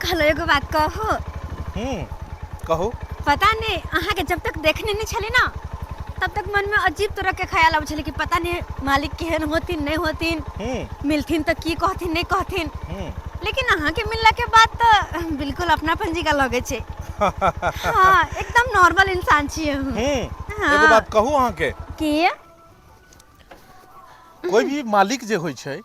कहलो एगो बात कहो। कहो। पता नहीं अहाँ के जब तक देखने नहीं छले ना तब तक मन में अजीब तरह के ख्याल आवे छले कि पता नहीं मालिक केहन होतिन नहीं होतिन, मिलथिन तो की कहथिन नहीं कहथिन। लेकिन अहाँ के मिलला के बाद तो बिल्कुल अपनापन जी का लगे छे। हाँ, एकदम नॉर्मल इंसान छिए। हाँ। एगो बात कहूँ अहाँ के की कोई भी मालिक जे होय छै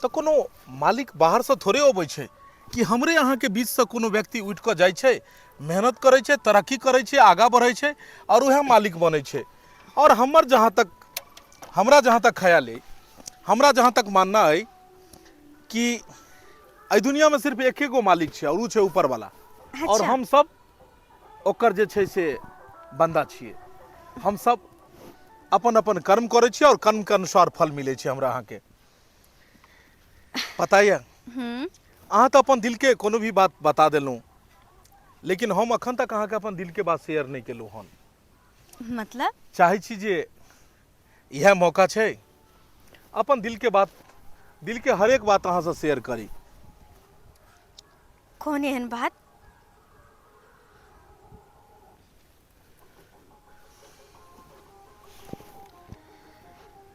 तो कोनो मालिक बाहर से थोड़े अबै छै कि हमरे अहाँ के बीच से कोनो व्यक्ति उठ के जाय छै, मेहनत करे छै, तरक्की करे छै, आगा बढ़े छै और वह मालिक बने छै। और हमरा जहाँ तक ख्याल है, हमरा जहाँ तक मानना है कि ए दुनिया में सिर्फ एके गो मालिक छै और उ छै ऊपर वाला। अच्छा। और हम सब ओकर जे छै से बंदा छिए। हम सब अपन अपन कर्म करे छी और कर्म के अनुसार फल मिले छै हमरा अहाँ के। पता है अहाँ तो अपन दिल के कोनो भी बात बता देलू, लेकिन हम अखन तक अहाँ के अपन दिल के बात शेयर नहीं केलू हन। मतलब चाहे छी जे यह मौका छै अपन दिल के बात, दिल के हर एक बात अहाँ से शेयर करी। कौन एहन बात?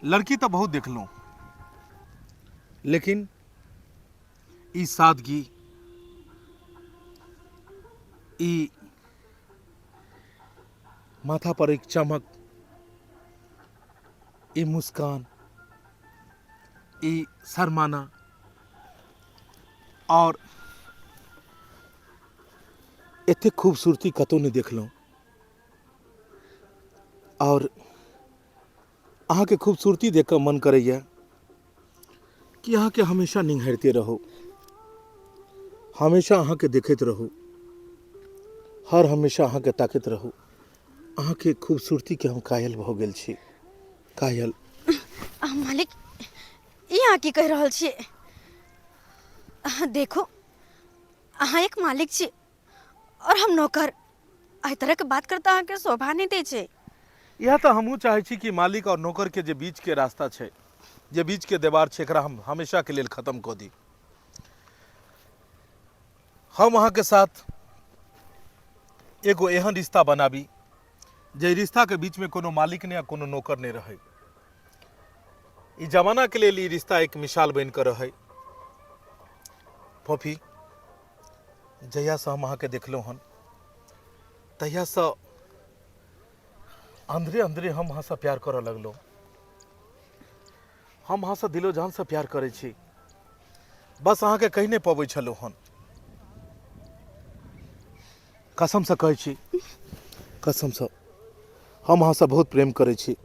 लड़की तो बहुत देख लूं, लेकिन ई सादगी, ई माथा पर एक चमक, ई मुस्कान, ई शर्माना और एते खूबसूरती कतौ नहीं देखलूं। और अहाँ के खूबसूरती देख कर मन करैया कि अहाँ के हमेशा निहारते रहो, हमेशा अहाँ के देखते रहो, हर हमेशा अहाँ के ताकत रहो। अहाँ के खूबसूरती के हम कायल भ गेल छी, कायल। मालिक यहाँ की कह रहल छी? देखो अहाँ एक मालिक छी और हम नौकर। एहि तरह के बात करता अहाँ के शोभा नहीं दे छे। यह तो हमहू चाहे छी कि मालिक और नौकर के जे बीच के रास्ता छे, जे बीच के दीवार छे, एकरा हम हमेशा के लिए खत्म कर दी। हम अहाँ के साथ एगो एहन रिश्ता बनाबी जे रिश्ता के बीच में कोनो मालिक ने या कोनो नौकर नहीं रहे। ई जमाना के लिए ई रिश्ता एक मिसाल बन कर रहे। फॉफी, जहिया से हम अहाँ के देखलो हन तहिया से अंदरे अंदरे हम अहाँ से प्यार करे लगलो। हम अहाँ से दिलो जान से प्यार करे छी, बस अहाँ के कहीं नहीं पबै छलो हन। कसम से कहै छी, कसम से हम अहाँ से बहुत प्रेम करे छी।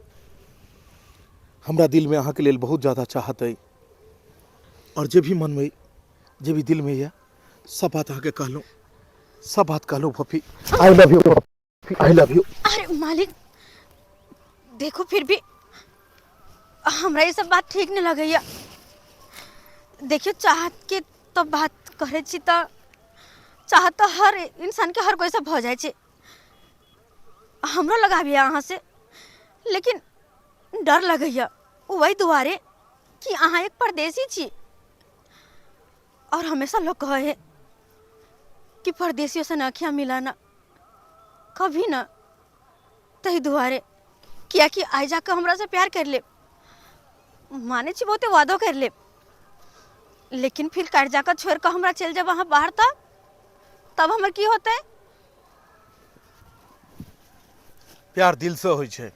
हमरा दिल में अहाँ के लिए बहुत ज्यादा चाहत है और जे भी मन में, जे भी दिल में है, सब बात अहाँ के कहलो, सब बात कहलो। फॉफी, I love you, I love you. अरे मालिक देखो, फिर भी हमरा ये सब बात ठीक नहीं लगैया। देखियो, चाहत के तो बात करे छी तो चाहत तो हर इंसान के हर कोई से भ जाए छे। हमरो लगाबिया अहाँ से, लेकिन डर लगैया वही दुआरे कि अहाँ एक परदेसी छी और हमेशा लोग कहे है कि परदेसियों से आँखियाँ मिलाना कभी ना। तही दुआरे किया कि आई जाकर हमरा से प्यार कर ले, माने छी बहुते वादो कर ले, लेकिन फिर काट जाकर छोड़ कर हमरा चल जाए वहां बाहर तब हमर की होते? प्यार दिल से होय छे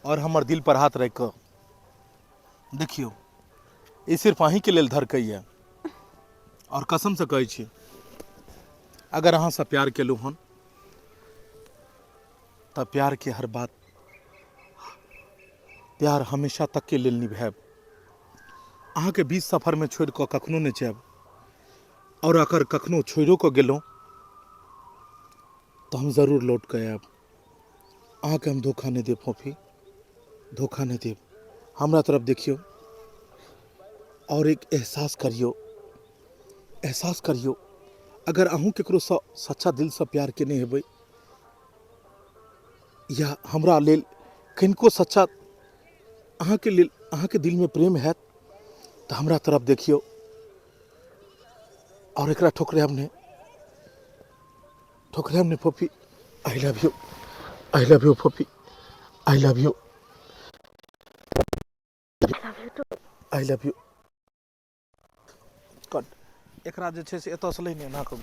और हमर दिल पर हाथ रख कर देखियो, ये सिर्फ अहीं के लेल धड़कैया। और कसम से कहै छी, अगर अहाँ से प्यार केलू हन तब प्यार के हर बात, प्यार हमेशा तक के लेल निभाएब। अहाँ के बीच सफर में छोड़ कर कखनो नहीं जाएब। और अगर कखनो छोड़ो को गेलो तो हम जरूर लौट के आएब। अहाँ के हम धोखा नहीं देब फॉफी, धोखा नहीं देब। हमरा तरफ देखियो और एक एहसास करियो, एहसास करियो, अगर अहूँ केकरो सच्चा दिल से प्यार केने हेबै या हमरा लेल किनको सच्चा अहाँ के लेल, अहाँ के दिल में प्रेम हैत तो हमरा तरफ देखियो और एकरा ठोकरायब ने puppy. I love you puppy, I love you, I love you. Cut एकरा जे छै से एतऽ से लैने एना कऽ घूम